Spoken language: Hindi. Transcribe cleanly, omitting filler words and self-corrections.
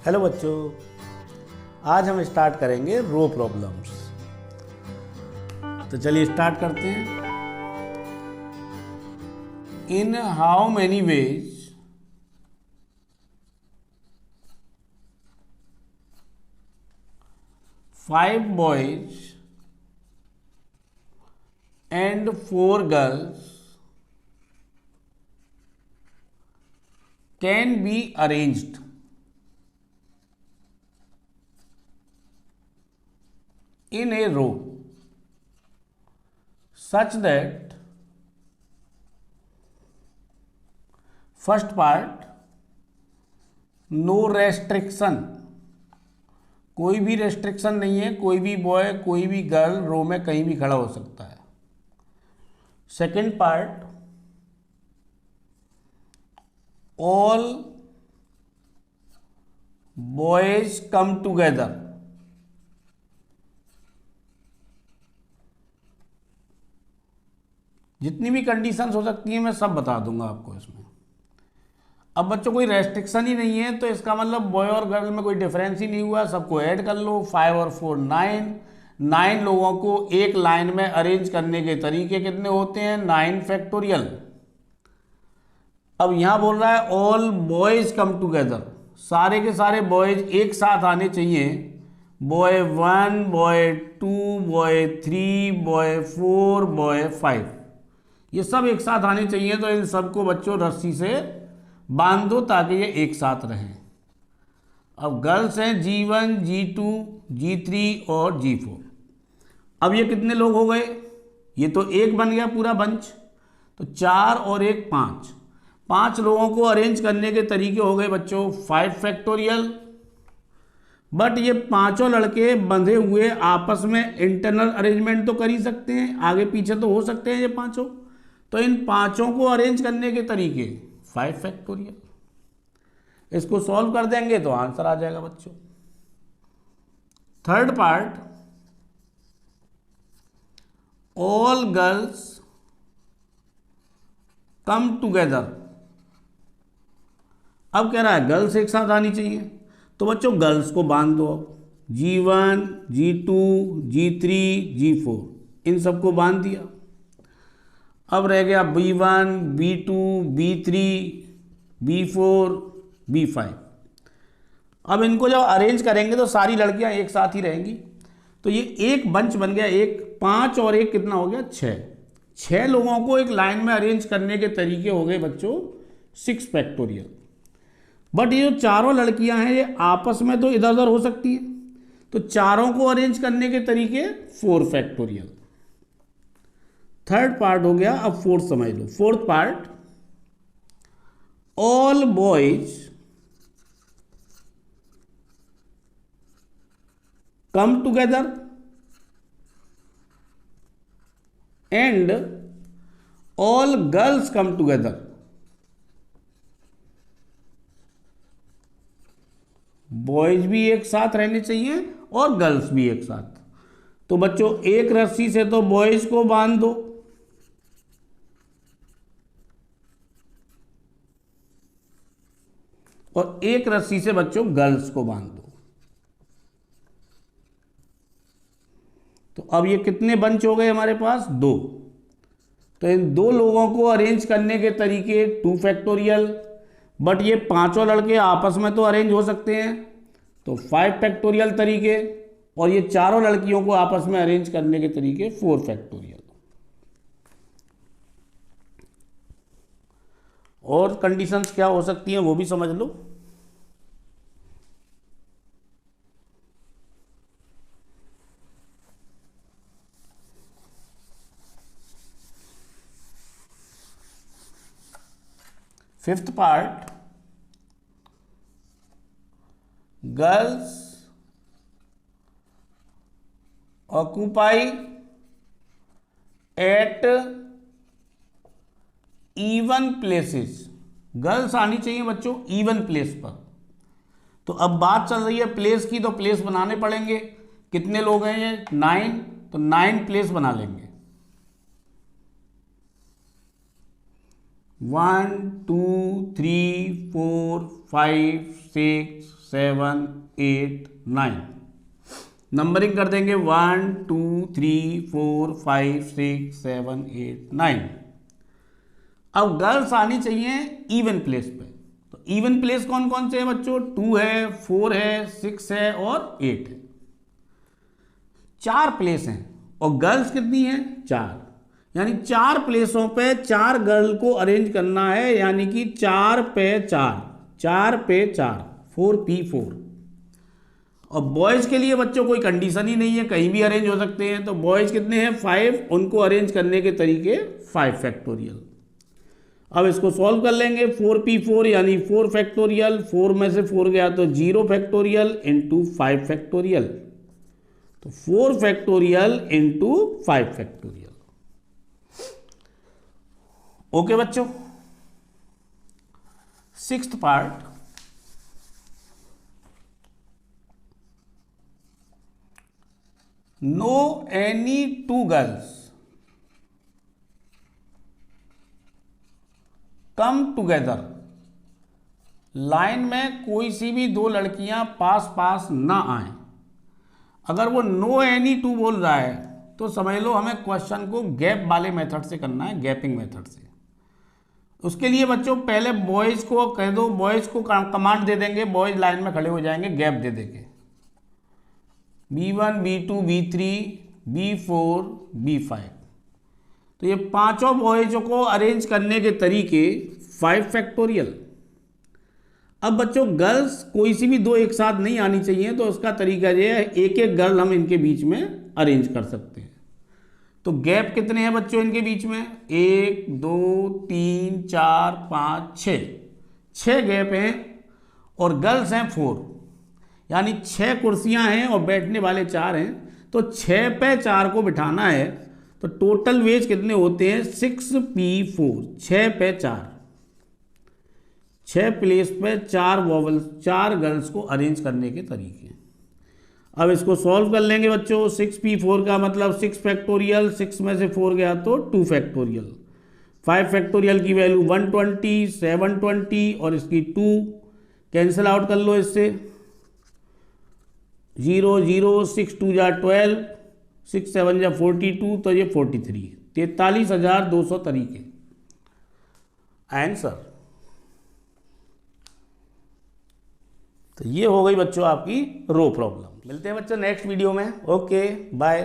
हेलो बच्चों, आज हम स्टार्ट करेंगे रो प्रॉब्लम्स। तो चलिए स्टार्ट करते हैं। In how many ways five boys and four girls can be arranged in a row such that first part no restriction, कोई भी रेस्ट्रिक्शन नहीं है, कोई भी बॉय कोई भी गर्ल रो में कहीं भी खड़ा हो सकता है। Second part all boys come together, जितनी भी कंडीशंस हो सकती हैं मैं सब बता दूंगा आपको इसमें। अब बच्चों कोई रेस्ट्रिक्शन ही नहीं है तो इसका मतलब बॉय और गर्ल में कोई डिफरेंस ही नहीं हुआ, सबको ऐड कर लो। 5 और 4 9 लोगों को एक लाइन में अरेंज करने के तरीके कितने होते हैं? 9 फैक्टोरियल। अब यहां बोल रहा है ऑल बॉयज कम टूगेदर, सारे के सारे बॉयज एक साथ आने चाहिए। Boy 1, boy 2, boy 3, boy 4, boy 5, ये सब एक साथ आने चाहिए। तो इन सबको बच्चों रस्सी से बांध दो ताकि ये एक साथ रहें। अब गर्ल्स हैं G1, G2, G3 और G4। अब ये कितने लोग हो गए? ये तो एक बन गया पूरा बंच, तो 4 और 1 5, 5 लोगों को अरेंज करने के तरीके हो गए बच्चों 5 फैक्टोरियल। बट ये पांचों लड़के बंधे हुए आपस में इंटरनल अरेंजमेंट तो कर ही सकते हैं, आगे पीछे तो हो सकते हैं ये पांचों। तो इन पांचों को अरेंज करने के तरीके 5 फैक्टोरियल। इसको सॉल्व कर देंगे तो आंसर आ जाएगा बच्चों। Third part all girls come together. अब कह रहा है गर्ल्स एक साथ आनी चाहिए, तो बच्चों गर्ल्स को बांध दो। G1, G2, G3, G4 इन सबको बांध दिया। अब रह गया B1, B2, B3, B4, B5। अब इनको जब अरेंज करेंगे तो सारी लड़कियां एक साथ ही रहेंगी। तो ये एक बंच बन गया, एक 5 और 1 कितना हो गया? 6 लोगों को एक लाइन में अरेंज करने के तरीके हो गए बच्चों 6 फैक्टोरियल। बट ये जो चारों लड़कियां हैं ये आपस में तो इधर उधर हो सकती है, तो चारों को अरेंज करने के तरीके 4 फैक्टोरियल। थर्ड पार्ट हो गया। अब फोर्थ समझ लो। Fourth part all boys come together and all girls come together. Boys भी एक साथ रहने चाहिए और गर्ल्स भी एक साथ। तो बच्चों एक रस्सी से तो बॉयज को बांध दो, और एक रस्सी से बच्चों गर्ल्स को बांध दो। तो अब ये कितने बंच हो गए हमारे पास? 2। तो इन 2 लोगों को अरेंज करने के तरीके 2 फैक्टोरियल। बट ये पांचों लड़के आपस में तो अरेंज हो सकते हैं, तो 5 फैक्टोरियल तरीके। और ये चारों लड़कियों को आपस में अरेंज करने के तरीके 4 फैक्टोरियल। और कंडीशंस क्या हो सकती हैं वो भी समझ लो। Fifth part girls occupy at even places. Girls आनी चाहिए बच्चों इवन प्लेस पर। तो अब बात चल रही है प्लेस की, तो प्लेस बनाने पड़ेंगे। कितने लोग हैं ये? 9, तो 9 प्लेस बना लेंगे। 1 2 3 4 5 6 7 8 9। नंबरिंग कर देंगे 1 2 3 4 5 6 7 8 9। अब गर्ल्स आनी चाहिए इवन प्लेस पे। तो इवन प्लेस कौन कौन से हैं बच्चों? 2 है, 4 है, 6 है और 8 है। 4 प्लेस हैं और गर्ल्स कितनी हैं? 4। यानी 4 प्लेसों पे 4 गर्ल को अरेंज करना है, यानी कि 4 पे 4, 4 पे 4, 4p4। और बॉयज के लिए बच्चों कोई कंडीशन ही नहीं है, कहीं भी अरेंज हो सकते हैं। तो बॉयज कितने हैं? 5। उनको अरेंज करने के तरीके 5 फैक्टोरियल। अब इसको सॉल्व कर लेंगे। 4p4 यानी 4 फैक्टोरियल, 4 में से 4 गया तो 0 फैक्टोरियल इंटू 5 फैक्टोरियल। तो 4 फैक्टोरियल इंटू 5 फैक्टोरियल। ओके बच्चों, 6th part, no any 2 girls come together. Line में कोई सी भी 2 लड़कियां पास पास ना आए। अगर वो नो एनी 2 बोल रहा है तो समझ लो हमें क्वेश्चन को गैप वाले मेथड से करना है, गैपिंग मेथड से। उसके लिए बच्चों पहले बॉयज को कह दो, बॉयज को कमांड दे देंगे, बॉयज लाइन में खड़े हो जाएंगे गैप दे देंगे। B1 B2 B3 B4 B5। तो ये पांचों बॉयजों को अरेंज करने के तरीके 5 फैक्टोरियल। अब बच्चों गर्ल्स कोई सी भी 2 एक साथ नहीं आनी चाहिए, तो उसका तरीका ये है, एक एक गर्ल हम इनके बीच में अरेंज कर सकते हैं। तो गैप कितने हैं बच्चों इनके बीच में? 1 2 3 4 5 6, 6 गैप हैं और गर्ल्स हैं 4। यानी 6 कुर्सियां हैं और बैठने वाले 4 हैं। तो 6 पे 4 को बिठाना है, तो टोटल वेज कितने होते हैं? 6p4। 6 पे 4, 6 प्लेस पे 4 वॉवल, 4 गर्ल्स को अरेंज करने के तरीके। अब इसको सॉल्व कर लेंगे बच्चों। 6p4 का मतलब 6 फैक्टोरियल, 6 में से 4 गया तो 2 फैक्टोरियल। 5 फैक्टोरियल की वैल्यू 120, 720 और इसकी 2 कैंसिल आउट कर लो इससे। 0 0 6 2 जा 12, 6 7 जा 42, तो ये 43 है। 43,200 तरीके आंसर। तो ये हो गई बच्चों आपकी रो प्रॉब्लम। मिलते हैं बच्चों नेक्स्ट वीडियो में। Okay bye.